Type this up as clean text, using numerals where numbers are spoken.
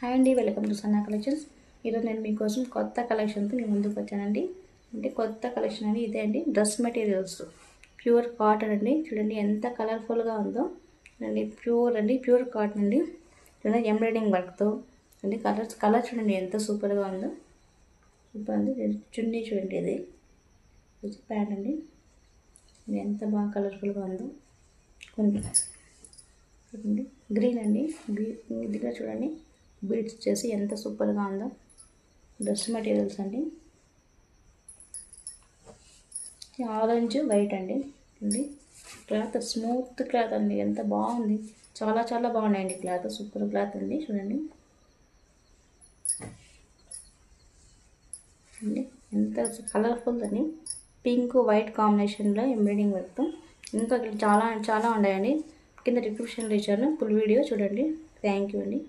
Hi అండి, welcome to Sanna collections. ఈరోజు నేను మీకోసం కొత్త కలెక్షన్తో మీ ముందుకు వచ్చానండి. అంటే కొత్త కలెక్షన్ అండి, ఇదే అండి. డ్రెస్ మెటీరియల్స్ ప్యూర్ కాటన్ అండి. చూడండి ఎంత కలర్ఫుల్గా ఉందో అండి. ప్యూర్ అండి, ప్యూర్ కాటన్ అండి. చూడండి ఎంబ్రాయిడింగ్ వర్క్తో అండి. కలర్ చూడండి ఎంత సూపర్గా ఉందో. సూపర్ అండి. చున్నీ చూడండి, ఇది ప్యాంట్ అండి. ఇది ఎంత బాగా కలర్ఫుల్గా ఉందో. కొన్ని చూడండి గ్రీన్ అండి. ఇదిగా చూడండి బీడ్స్ చేసి ఎంత సూపర్గా ఉందో. డ్రెస్ మెటీరియల్స్ అండి. ఆరెంజ్ వైట్ అండి. క్లాత్ స్మూత్ క్లాత్ అండి, ఎంత బాగుంది. చాలా చాలా బాగున్నాయండి క్లాత్. సూపర్ క్లాత్ అండి. చూడండి ఎంత కలర్ఫుల్ అని. పింక్ వైట్ కాంబినేషన్లో ఎంబ్రాయిడింగ్ వర్క్తో. ఇంకా చాలా చాలా ఉన్నాయండి. కింద డిస్క్రిప్షన్లో ఇచ్చాను, ఫుల్ వీడియో చూడండి. థ్యాంక్ యూ అండి.